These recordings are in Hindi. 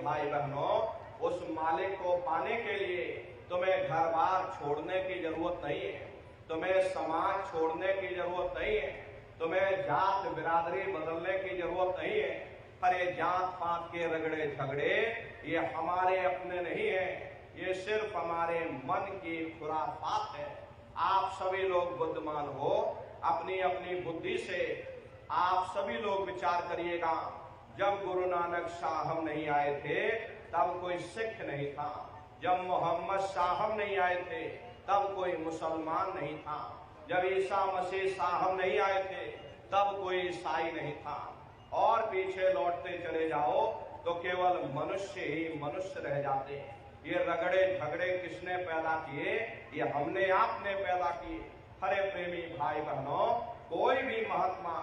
भाई बहनों, उस मालिक को पाने के लिए तुम्हें घर बार छोड़ने की जरूरत नहीं है, तुम्हें समाज छोड़ने की जरूरत नहीं है, तुम्हें जात बिरादरी बदलने की जरूरत नहीं है। पर ये जात पात के रगड़े झगड़े ये हमारे अपने नहीं है, ये सिर्फ हमारे मन की खुराफात है। आप सभी लोग बुद्धिमान हो, अपनी अपनी बुद्धि से आप सभी लोग विचार करिएगा। जब गुरु नानक साहब नहीं आए थे तब कोई सिख नहीं था, जब मोहम्मद साहब नहीं आए थे तब कोई मुसलमान नहीं था, जब ईसा मसीह साहब नहीं आए थे तब कोई ईसाई नहीं था। और पीछे लौटते चले जाओ तो केवल मनुष्य ही मनुष्य रह जाते हैं। ये रगड़े झगड़े किसने पैदा किए? ये हमने आपने पैदा किए। हरे प्रेमी भाई बहनों, कोई भी महात्मा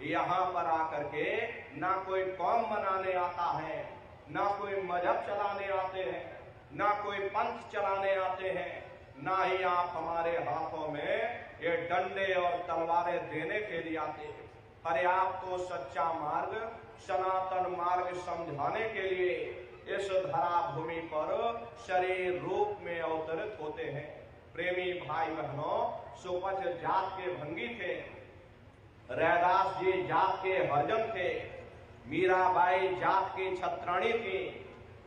यहाँ पर आकर के ना कोई कौम मनाने आता है, ना कोई मजहब चलाने आते हैं, ना कोई पंथ चलाने आते हैं, ना ही आप हमारे हाथों में ये डंडे और तलवारें देने के लिए आते हैं। अरे आप तो सच्चा मार्ग, सनातन मार्ग समझाने के लिए इस धरा भूमि पर शरीर रूप में अवतरित होते हैं। प्रेमी भाई बहनों, सुपच जात के भंगी थे, रैदास जी जात के हरजन थे, मीराबाई जात की छत्राणी थी।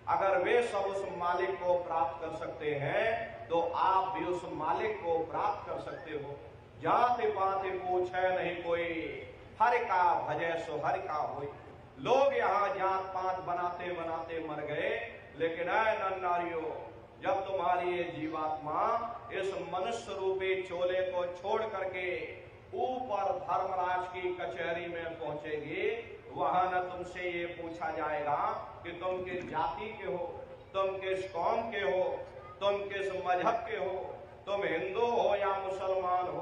अगर वे सब उस मालिक को प्राप्त कर सकते हैं तो आप भी उस मालिक को प्राप्त कर सकते हो। जाति पाति पूछे नहीं कोई, हर का भजय सो हर का होई। लोग यहाँ जात पात बनाते बनाते मर गए, लेकिन ऐ नन्नारियों, जब तुम्हारी ये जीवात्मा इस मनुष्य रूपी चोले को छोड़ करके ऊपर धर्मराज की कचहरी में पहुंचेगी, वहां न तुमसे ये पूछा जाएगा कि तुम किस जाति के हो, तुम किस कौम के हो, तुम किस मजहब के हो, तुम हिंदू हो या मुसलमान हो,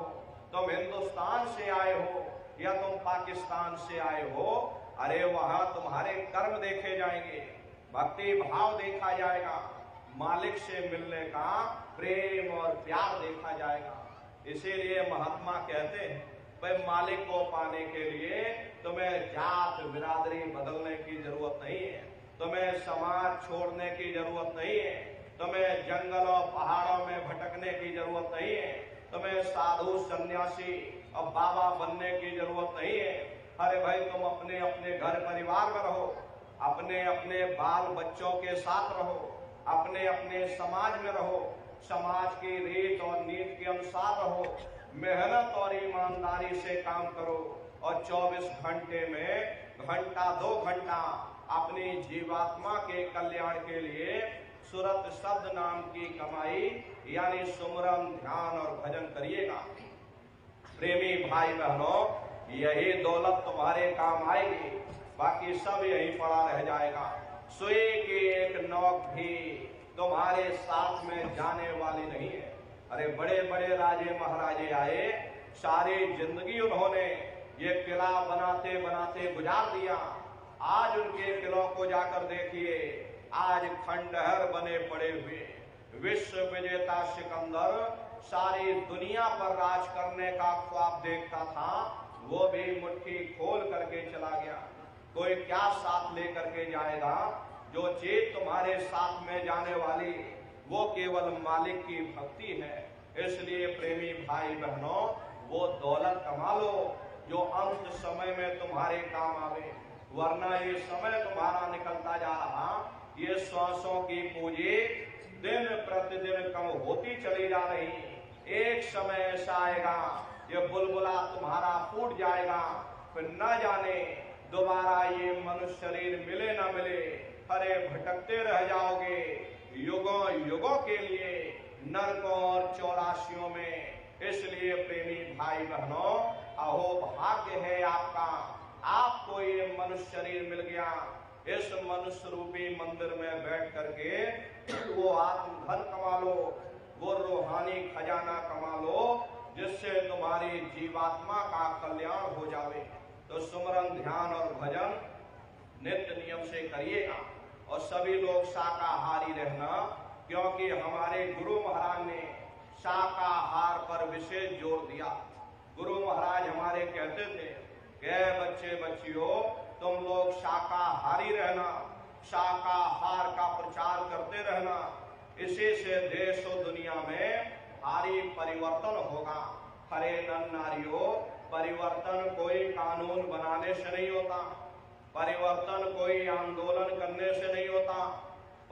तुम हिंदुस्तान से आए हो या तुम पाकिस्तान से आए हो। अरे वहां तुम्हारे कर्म देखे जाएंगे, भक्ति भाव देखा जाएगा, मालिक से मिलने का प्रेम और प्यार देखा जाएगा। इसीलिए महात्मा कहते हैं भाई, मालिक को पाने के लिए तुम्हें जात बिरादरी बदलने की जरूरत नहीं है, तुम्हें समाज छोड़ने की जरूरत नहीं है, तुम्हें जंगलों पहाड़ों में भटकने की जरूरत नहीं है, तुम्हें साधु सन्यासी और बाबा बनने की जरूरत नहीं है। अरे भाई, तुम अपने अपने घर परिवार में रहो, अपने अपने बाल बच्चों के साथ रहो, अपने अपने समाज में रहो, समाज की रीत और नीति के अनुसार रहो, मेहनत और ईमानदारी से काम करो और 24 घंटे में घंटा 2 घंटा अपनी जीवात्मा के कल्याण के लिए सुरत शब्द नाम की कमाई यानी सुमरन ध्यान और भजन करिएगा। प्रेमी भाई बहनों, यही दौलत तुम्हारे काम आएगी, बाकी सब यही पड़ा रह जाएगा। सुई की एक नोक भी तुम्हारे साथ में जाने वाली नहीं है। अरे बड़े बड़े राजे महाराजे आए, सारी जिंदगी उन्होंने ये किला बनाते बनाते गुजार दिया। आज उनके किलों को जाकर देखिए, आज खंडहर बने पड़े हुए। विश्व विजेता सिकंदर सारी दुनिया पर राज करने का ख्वाब देखता था, वो भी मुट्ठी खोल करके चला गया। कोई क्या साथ लेकर के जाएगा? जो चीज तुम्हारे साथ में जाने वाली वो केवल मालिक की भक्ति है। इसलिए प्रेमी भाई बहनों, वो दौलत कमा लो जो अंत समय में तुम्हारे काम आवे, वरना ये समय तुम्हारा निकलता जा रहा, ये श्वासों की पूंजी दिन प्रतिदिन कम होती चली जा रही। एक समय ऐसा आएगा ये बुलबुला तुम्हारा फूट जाएगा, फिर न जाने दोबारा ये मनुष्य शरीर मिले न मिले। अरे भटकते रह जाओगे युगों युगों के लिए नरकों और 84 में। इसलिए प्रेमी भाई बहनों, अहो भाग्य है आपका, आपको ये मनुष्य शरीर मिल गया। इस मनुष्य रूपी मंदिर में बैठ करके वो आत्मधन कमा लो, वो रूहानी खजाना कमा लो, जिससे तुम्हारी जीवात्मा का कल्याण हो जावे। तो सुमरन ध्यान और भजन नित्य नियम से करिएगा और सभी लोग शाकाहारी रहना, क्योंकि हमारे गुरु महाराज ने शाकाहार पर विशेष जोर दिया। गुरु महाराज हमारे कहते थे कि बच्चे बच्चियों, तुम लोग शाकाहारी रहना, शाकाहार का प्रचार करते रहना। इसी से देश और दुनिया में भारी परिवर्तन होगा। हरे नर नारियों, परिवर्तन कोई कानून बनाने से नहीं होता, परिवर्तन कोई आंदोलन करने से नहीं होता,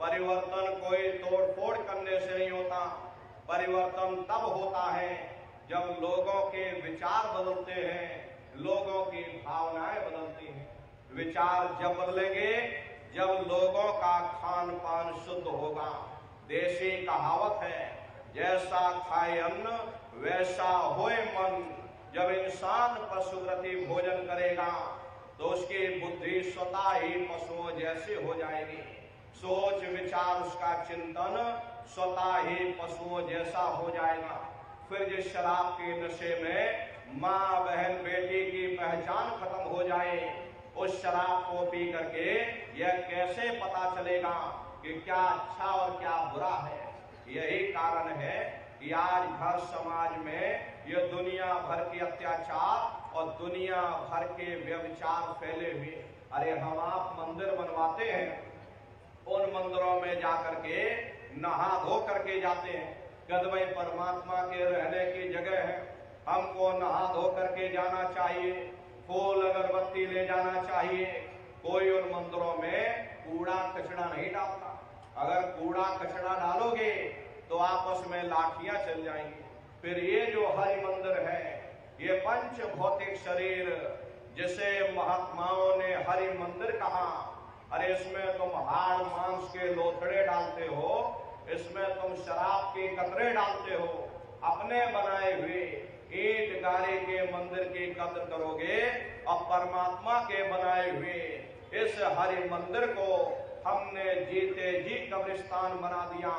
परिवर्तन कोई तोड़फोड़ करने से नहीं होता। परिवर्तन तब होता है जब लोगों के विचार बदलते हैं, लोगों की भावनाएं बदलती हैं। विचार जब बदलेंगे जब लोगों का खान पान शुद्ध होगा। देसी कहावत है, जैसा खाए अन्न वैसा होए मन। जब इंसान पशुवृत्ति भोजन करेगा तो उसकी बुद्धि स्वतः ही पशुओं जैसी हो जाएगी। सोच विचार उसका चिंतन स्वतः ही पशुओं जैसा हो जाएगा। फिर जिस शराब के नशे में माँ बहन बेटी की पहचान खत्म हो जाए, उस शराब को पी करके यह कैसे पता चलेगा कि क्या अच्छा और क्या बुरा है। यही कारण है कि आज भर समाज में ये दुनिया भर के अत्याचार और दुनिया भर के व्यभिचार फैले हुए। अरे हम आप मंदिर बनवाते हैं, उन मंदिरों में जाकर के नहा धो करके जाते हैं, कद भाई परमात्मा के रहने की जगह है, हमको नहा धो करके जाना चाहिए, फूल अगरबत्ती ले जाना चाहिए। कोई उन मंदिरों में कूड़ा कचरा नहीं डालता। अगर कूड़ा कचरा डालोगे तो आपस में लाठियां चल जाएंगी। फिर ये जो हरि मंदिर है, ये पंच भौतिक शरीर जिसे महात्माओं ने हरि मंदिर कहा, अरे इसमें तुम हाड़ मांस के लोथड़े डालते हो, इसमें तुम शराब के कतरे डालते हो। अपने बनाए हुए ईंट गारे के मंदिर की कद्र करोगे और परमात्मा के बनाए हुए इस हरि मंदिर को हमने जीते जी कब्रिस्तान बना दिया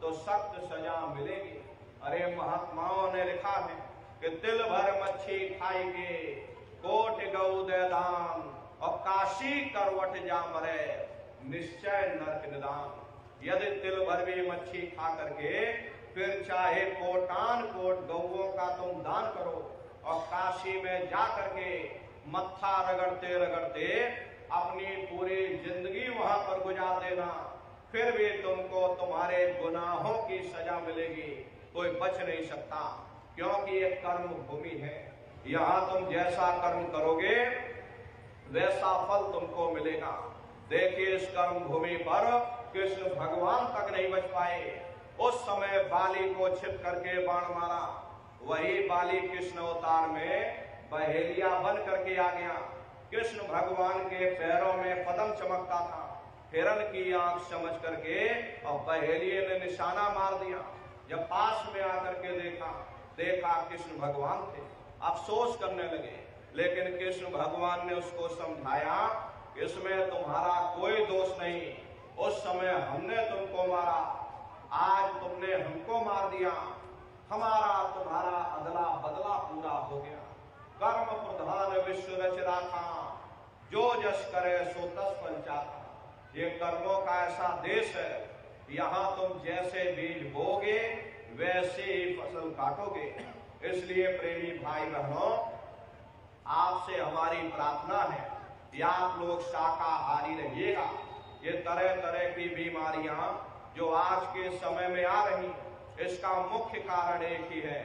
तो सख्त सजा मिलेगी। अरे महात्माओं ने लिखा है कि तिल भर मच्छी खाएंगे, कोट गऊ दे दान और काशी करवट जा मरे, निश्चय नरक निदान। यदि तिल भर भी मच्छी खा करके फिर चाहे कोटान कोट गौओं का तुम दान करो और काशी में जा करके मत्था रगड़ते रगड़ते अपनी पूरी जिंदगी वहां पर गुजार देना, फिर भी तुमको तुम्हारे गुनाहों की सजा मिलेगी। कोई बच नहीं सकता, क्योंकि ये कर्म भूमि है। यहाँ तुम जैसा कर्म करोगे वैसा फल तुमको मिलेगा। देखिए इस कर्म भूमि पर कृष्ण भगवान तक नहीं बच पाए। उस समय बाली को छिप करके बाण मारा, वही बाली कृष्ण अवतार में बहेलिया बन करके आ गया। कृष्ण भगवान के पैरों में पद्म चमकता था, हिरण की आंख समझ करके और बहेलिये ने निशाना मार दिया। जब पास में आकर के देखा कृष्ण भगवान थे, अफसोस करने लगे। लेकिन कृष्ण भगवान ने उसको समझाया, इसमें तुम्हारा कोई दोष नहीं, उस समय हमने तुमको मारा, आज तुमने हमको मार दिया, हमारा तुम्हारा अदला बदला पूरा हो गया। कर्म प्रधान विश्व रच राखा, जो जस करे सो तस फल चाखा। ये कर्मों का ऐसा देश है, यहाँ तुम जैसे बीज बोगे वैसे ही फसल काटोगे। इसलिए प्रेमी भाई बहनों, आपसे हमारी प्रार्थना है कि आप लोग शाकाहारी रहिएगा। ये तरह तरह की बीमारियां जो आज के समय में आ रही, इसका मुख्य कारण एक ही है,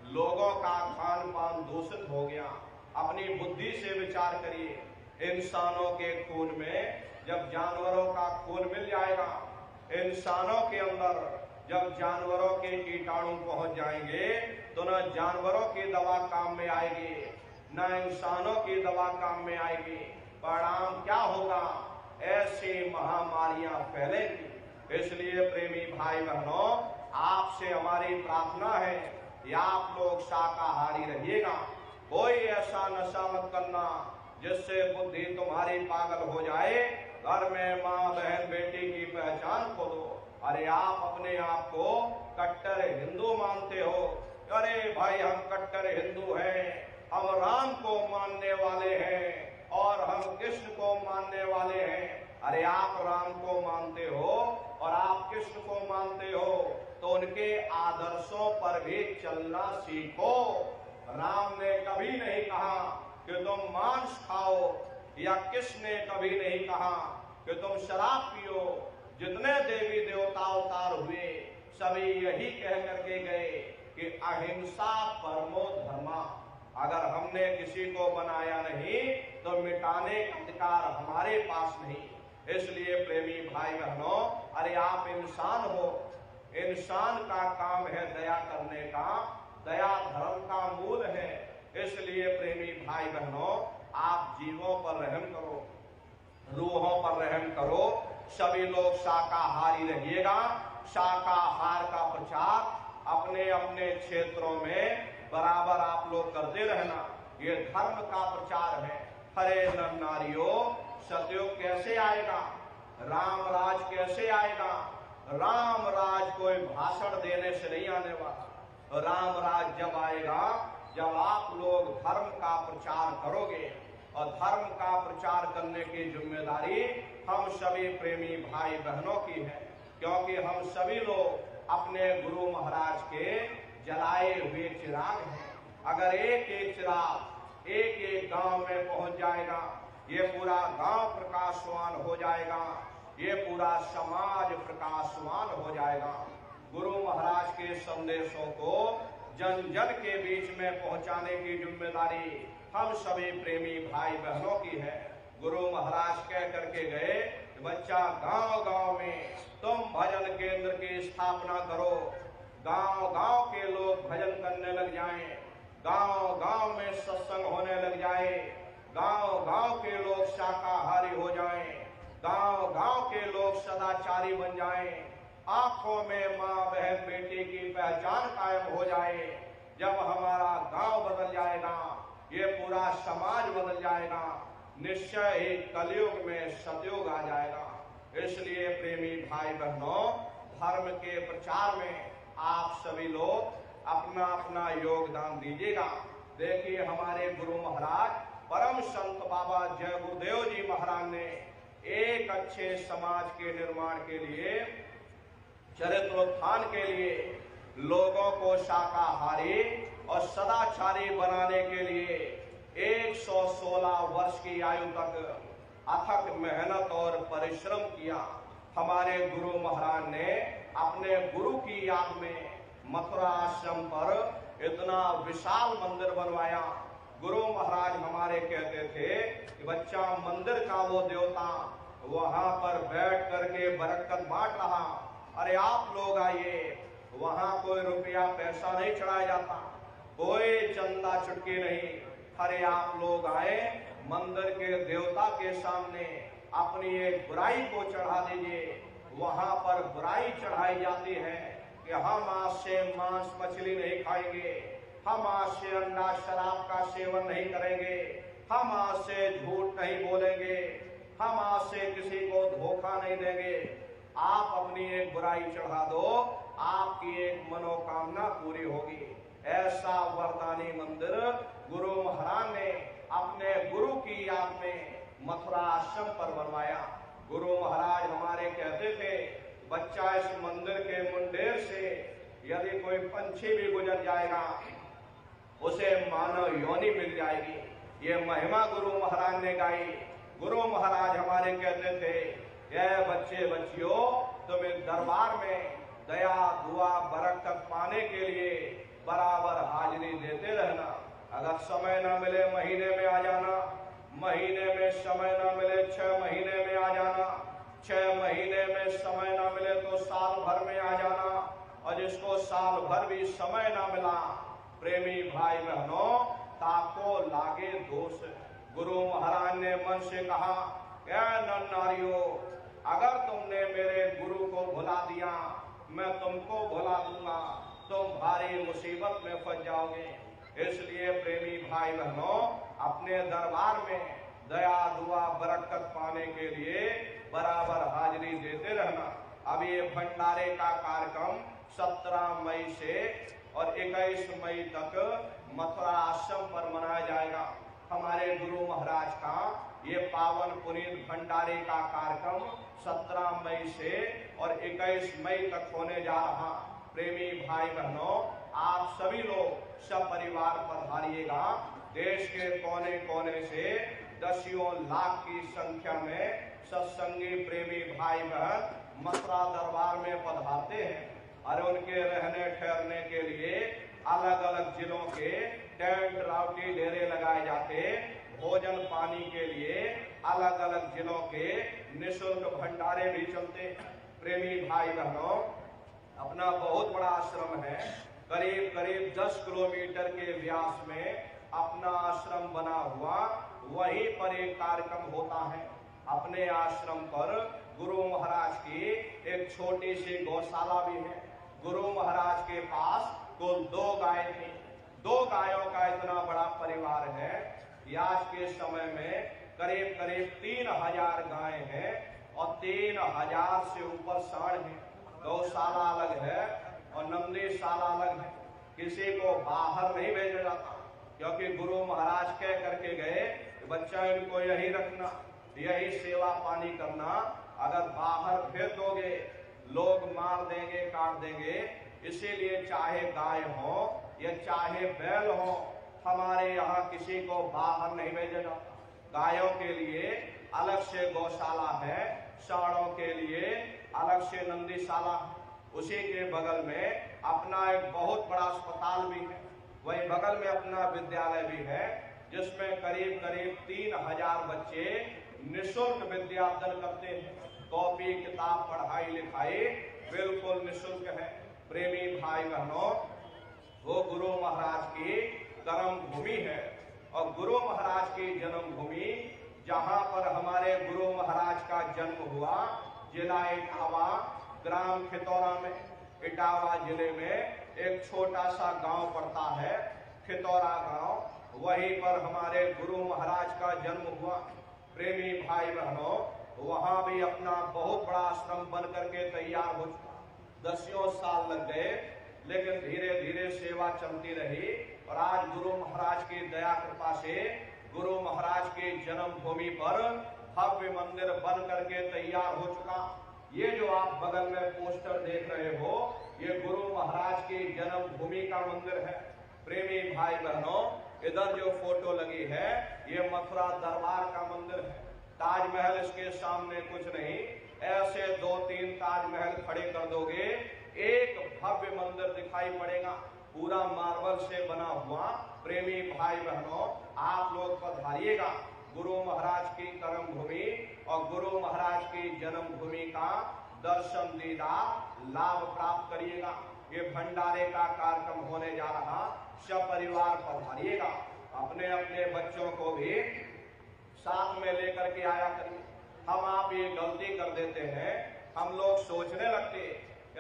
लोगों का खान पान दूषित हो गया। अपनी बुद्धि से विचार करिए, इंसानों के खून में जब जानवरों का खून मिल जाएगा, इंसानों के अंदर जब जानवरों के कीटाणु पहुंच जाएंगे तो न जानवरों की दवा काम में आएगी, न इंसानों की दवा काम में आएगी। परिणाम क्या होगा? ऐसी महामारियां फैलेंगी। इसलिए प्रेमी भाई बहनों, आपसे हमारी प्रार्थना है कि आप लोग शाकाहारी रहिएगा। कोई ऐसा नशा मत करना जिससे बुद्धि तुम्हारी पागल हो जाए, घर में माँ बहन बेटी की पहचान खो दो। अरे आप अपने आप को कट्टर हिंदू मानते हो, अरे भाई हम कट्टर हिंदू हैं, हम राम को मानने वाले हैं और हम कृष्ण को मानने वाले हैं। अरे आप राम को मानते हो और आप कृष्ण को मानते हो तो उनके आदर्शों पर भी चलना सीखो। राम ने कभी नहीं कहा कि तुम मांस खाओ, या कृष्ण ने कभी नहीं कहा कि तुम शराब पियो। जितने सभी यही कह करके गए कि अहिंसा परमो धर्मा। अगर हमने किसी को बनाया नहीं तो मिटाने का अधिकार हमारे पास नहीं। इसलिए प्रेमी भाई बहनों, अरे आप इंसान हो, इंसान का काम है दया करने का, दया धर्म का मूल है। इसलिए प्रेमी भाई बहनों, आप जीवों पर रहम करो, रूहों पर रहम करो। सभी लोग शाकाहारी रहिएगा। शाकाहार का प्रचार अपने अपने क्षेत्रों में बराबर आप लोग करते रहना। ये धर्म का प्रचार है। हरे नर नारियों, सतयुग कैसे आएगा, राम राज कैसे आएगा? राम राज कोई भाषण देने से नहीं आने वाला। राम राज जब आएगा जब आप लोग धर्म का प्रचार करोगे, और धर्म का प्रचार करने की जिम्मेदारी हम सभी प्रेमी भाई बहनों की है, क्योंकि हम सभी लोग अपने गुरु महाराज के जलाए हुए चिराग हैं। अगर एक एक चिराग एक एक गांव में पहुंच जाएगा, ये पूरा गांव प्रकाशवान हो जाएगा, ये पूरा समाज प्रकाशवान हो जाएगा। गुरु महाराज के संदेशों को जन जन के बीच में पहुंचाने की जिम्मेदारी हम सभी प्रेमी भाई बहनों की है। गुरु महाराज कह करके गए, बच्चा गांव गांव में तुम भजन केंद्र की स्थापना करो, गांव गांव के लोग भजन करने लग जाएं, गांव गांव में सत्संग होने लग जाए, गांव गांव के लोग शाकाहारी हो जाएं, गांव गांव के लोग सदाचारी बन जाएं, आंखों में माँ बहन बेटी की पहचान कायम हो जाए। जब हमारा गांव बदल जाएगा, ये पूरा समाज बदल जाएगा, निश्चय ही कलयुग में सतयुग आ जाएगा। इसलिए प्रेमी भाई बहनों, धर्म के प्रचार में आप सभी लोग अपना अपना योगदान दीजिएगा। देखिए, हमारे गुरु महाराज परम संत बाबा जय गुरुदेव जी महाराज ने एक अच्छे समाज के निर्माण के लिए, चरित्रोत्थान के लिए, लोगों को शाकाहारी और सदाचारी बनाने के लिए 116 वर्ष की आयु तक अथक मेहनत और परिश्रम किया। हमारे गुरु महाराज ने अपने गुरु की याद में मथुरा आश्रम पर इतना विशाल मंदिर बनवाया। गुरु महाराज हमारे कहते थे कि बच्चा, मंदिर का वो देवता वहां पर बैठ करके बरकत बांट रहा, अरे आप लोग आइए, वहां कोई रुपया पैसा नहीं चढ़ाया जाता, कोई चंदा चुटकी नहीं, अरे आप लोग आए, मंदिर के देवता के सामने अपनी एक बुराई को चढ़ा दीजिए। वहां पर बुराई चढ़ाई जाती है कि हम आज से मांस मछली नहीं खाएंगे, हम आज से अंडा शराब का सेवन नहीं करेंगे, हम आज से झूठ नहीं बोलेंगे, हम आज से किसी को धोखा नहीं देंगे। आप अपनी एक बुराई चढ़ा दो, आपकी एक मनोकामना पूरी होगी। ऐसा वरदानी मंदिर गुरु महाराज ने अपने गुरु की याद में मथुरा आश्रम पर बनवाया। गुरु महाराज हमारे कहते थे, बच्चा, इस मंदिर के मुंडेर से यदि कोई पंछी भी गुजर जाएगा, उसे मानव योनि मिल जाएगी। ये महिमा गुरु महाराज ने गाई। गुरु महाराज हमारे कहते थे, यह बच्चे बच्चियों, तुम इस दरबार में दया दुआ बरकत पाने के लिए बराबर हाजिरी देते रहना। अगर समय ना मिले महीने में आ जाना, महीने में समय ना मिले 6 महीने में आ जाना, 6 महीने में समय ना मिले तो साल भर में आ जाना, और जिसको साल भर भी समय ना मिला, प्रेमी भाई बहनों, ताको लागे दोष। गुरु महाराज ने मन से कहा, नर नारियों, अगर तुमने मेरे गुरु को भुला दिया, मैं तुमको भुला दूंगा, तुम भारी मुसीबत में फंस जाओगे। इसलिए प्रेमी भाई बहनों, अपने दरबार में दया दुआ बरकत पाने के लिए बराबर हाजिरी देते रहना। अब ये भंडारे का कार्यक्रम 17 मई से और 21 मई तक मथुरा आश्रम पर मनाया जाएगा। हमारे गुरु महाराज का ये पावन पुनीत भंडारे का कार्यक्रम 17 मई से और 21 मई तक होने जा रहा। प्रेमी भाई बहनों, आप सभी लोग सपरिवार पधारिएगा। देश के कोने कोने से दसियों लाख की संख्या में सत्संगी प्रेमी भाई बहन मथुरा दरबार में पधारते हैं। और उनके रहने ठहरने के लिए अलग अलग जिलों के टेंट रावटी डेरे लगाए जाते। भोजन पानी के लिए अलग अलग जिलों के निःशुल्क भंडारे भी चलते। प्रेमी भाई बहनों, अपना बहुत बड़ा आश्रम है। करीब करीब 10 किलोमीटर के व्यास में अपना आश्रम बना हुआ, वहीं पर एक कार्यक्रम होता है। अपने आश्रम पर गुरु महाराज की एक छोटी सी गौशाला भी है। गुरु महाराज के पास कुल 2 गाय थी। 2 गायों का इतना बड़ा परिवार है कि आज के समय में करीब करीब 3000 गाय हैं और 3000 से ऊपर सांड हैं। गौशाला अलग है और नंदीशाला अलग है। किसी को बाहर नहीं भेजा जाता, क्योंकि गुरु महाराज कह करके गए, बच्चा इनको यही रखना, यही सेवा पानी करना। अगर बाहर भेज दोगे लोग मार देंगे, काट देंगे। इसीलिए चाहे गाय हो या चाहे बैल हो, हमारे यहाँ किसी को बाहर नहीं भेजा जाता। गायों के लिए अलग से गौशाला है, सांडों के लिए अलग से नंदीशाला। उसी के बगल में अपना एक बहुत बड़ा अस्पताल भी है। वही बगल में अपना विद्यालय भी है, जिसमें करीब करीब 3000 बच्चे निःशुल्क विद्यार्जन करते हैं। कॉपी किताब पढ़ाई लिखाई बिल्कुल निःशुल्क है। प्रेमी भाई बहनों, वो गुरु महाराज की कर्म भूमि है। और गुरु महाराज की जन्मभूमि, जहाँ पर हमारे गुरु महाराज का जन्म हुआ, जिला इटावा, ग्राम खितौरा में। इटावा जिले में एक छोटा सा गांव पड़ता है, खितौरा गांव। वहीं पर हमारे गुरु महाराज का जन्म हुआ। प्रेमी भाई बहनों, वहां भी अपना बहुत बड़ा आश्रम बन करके तैयार हो चुका। 10 साल लग गए, लेकिन धीरे धीरे सेवा चलती रही। और आज गुरु महाराज की दया कृपा से गुरु महाराज की जन्मभूमि पर भव्य मंदिर बन करके तैयार हो चुका। ये जो आप बगल में पोस्टर देख रहे हो, ये गुरु महाराज की जन्मभूमि का मंदिर है। प्रेमी भाई बहनों, इधर जो फोटो लगी है, ये मथुरा दरबार का मंदिर है। ताजमहल इसके सामने कुछ नहीं। ऐसे 2-3 ताजमहल खड़े कर दोगे, एक भव्य मंदिर दिखाई पड़ेगा, पूरा मार्बल से बना हुआ। प्रेमी भाई बहनों, आप लोग पधारिएगा। गुरु महाराज की कर्म भूमि और गुरु महाराज की जन्मभूमि का दर्शन दीदार लाभ प्राप्त करिएगा। ये भंडारे का कार्यक्रम होने जा रहा, सपरिवार पधारिएगा। अपने अपने बच्चों को भी साथ में लेकर के आया करिए। हम आप ये गलती कर देते हैं, हम लोग सोचने लगते,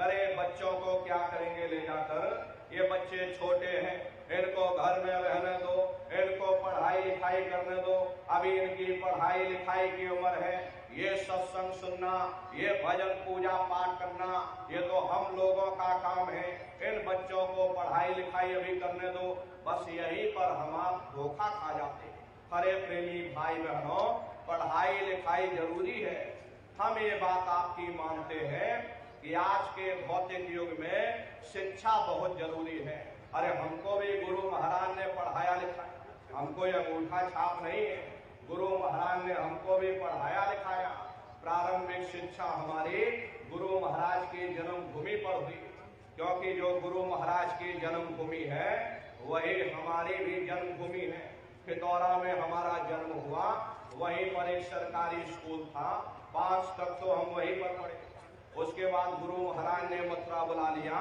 अरे बच्चों को क्या करेंगे ले जाकर, ये बच्चे छोटे हैं, इनको घर में रहने दो, इनको पढ़ाई लिखाई करने दो, अभी इनकी पढ़ाई लिखाई की उम्र है। ये सत्संग सुनना, ये भजन पूजा पाठ करना, ये तो हम लोगों का काम है। इन बच्चों को पढ़ाई लिखाई अभी करने दो। बस यहीं पर हम आप धोखा खा जाते हैं। हरे प्रेमी भाई बहनों, पढ़ाई लिखाई जरूरी है। हम ये बात आपकी मानते हैं कि आज के भौतिक युग में शिक्षा बहुत जरूरी है। अरे हमको भी गुरु महाराज ने पढ़ाया लिखाया, हमको ये अंगूठा छाप नहीं है। गुरु महाराज ने हमको भी पढ़ाया लिखाया। प्रारंभिक शिक्षा हमारी गुरु महाराज की जन्मभूमि पर हुई, क्योंकि जो गुरु महाराज की जन्मभूमि है वही हमारी भी जन्मभूमि है। खितौरा में हमारा जन्म हुआ, वहीं पर एक सरकारी स्कूल था, 5 तक तो हम वहीं पर पढ़े। उसके बाद गुरु महाराज ने मथुरा बुला लिया,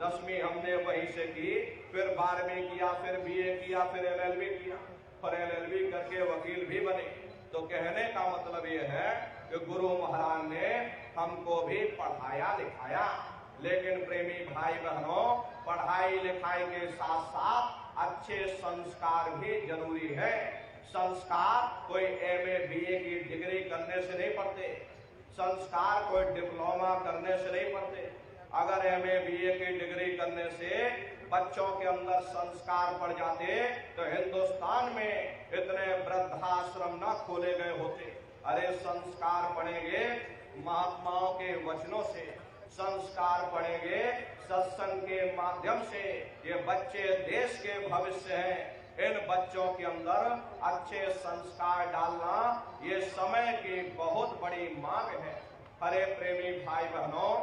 10वीं हमने वहीं से की, फिर 12वीं किया, फिर BA किया, फिर LLB किया, और LLB करके वकील भी बने। तो कहने का मतलब ये है कि गुरु महाराज ने हमको भी पढ़ाया लिखाया। लेकिन प्रेमी भाई बहनों, पढ़ाई लिखाई के साथ साथ अच्छे संस्कार भी जरूरी है। संस्कार कोई MA BA की डिग्री करने से नहीं पढ़ते, संस्कार कोई डिप्लोमा करने से नहीं पढ़ते। अगर MA BA की डिग्री करने से बच्चों के अंदर संस्कार पड़ जाते तो हिंदुस्तान में इतने वृद्धाश्रम न खोले गए होते। अरे संस्कार पढ़ेंगे महात्माओं के वचनों से, संस्कार पढ़ेंगे सत्संग के माध्यम से। ये बच्चे देश के भविष्य हैं। इन बच्चों के अंदर अच्छे संस्कार डालना ये समय की बहुत बड़ी मांग है। हरे प्रेमी भाई बहनों,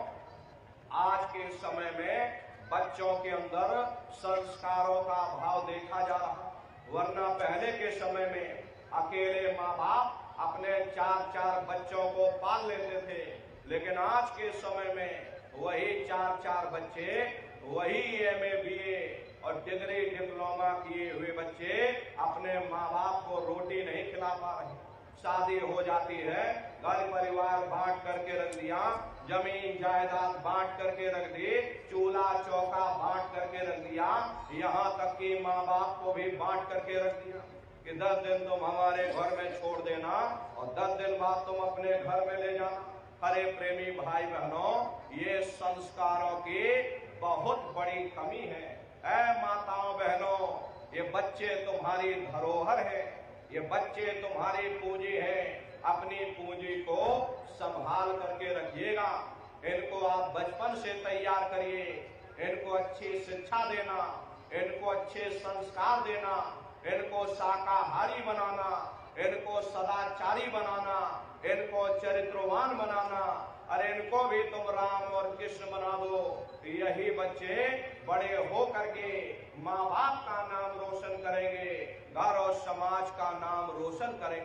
आज के समय में बच्चों के अंदर संस्कारों का अभाव देखा जा रहा। वरना पहले के समय में अकेले माँ बाप अपने 4-4 बच्चों को पाल लेते थे, लेकिन आज के समय में वही 4-4 बच्चे, वही एमए बीए और डिग्री डिप्लोमा किए हुए बच्चे अपने माँ बाप को रोटी नहीं खिला पा रहे। शादी हो जाती है, घर परिवार बांट करके रख दिया, जमीन जायदाद बांट करके रख दी, चूल्हा चौका बांट करके रख दिया, यहाँ तक कि माँ बाप को भी बांट करके रख दिया कि 10 दिन तुम हमारे घर में छोड़ देना और 10 दिन बाद तुम अपने घर में ले जाना। अरे प्रेमी भाई बहनों, ये संस्कारों की बहुत बड़ी कमी है। ऐ माताओं बहनों, ये बच्चे तुम्हारी धरोहर है, ये बच्चे तुम्हारी पूंजी है। अपनी पूंजी को संभाल करके रखिएगा। इनको आप बचपन से तैयार करिए, इनको अच्छी शिक्षा देना, इनको अच्छे संस्कार देना, इनको शाकाहारी बनाना, इनको सदाचारी बनाना, इनको चरित्रवान बनाना। अरे इनको भी तुम राम और कृष्ण बना दो, यही बच्चे बड़े हो करके माँ बाप का नाम रोशन करेंगे, घर और समाज का नाम रोशन करेंगे।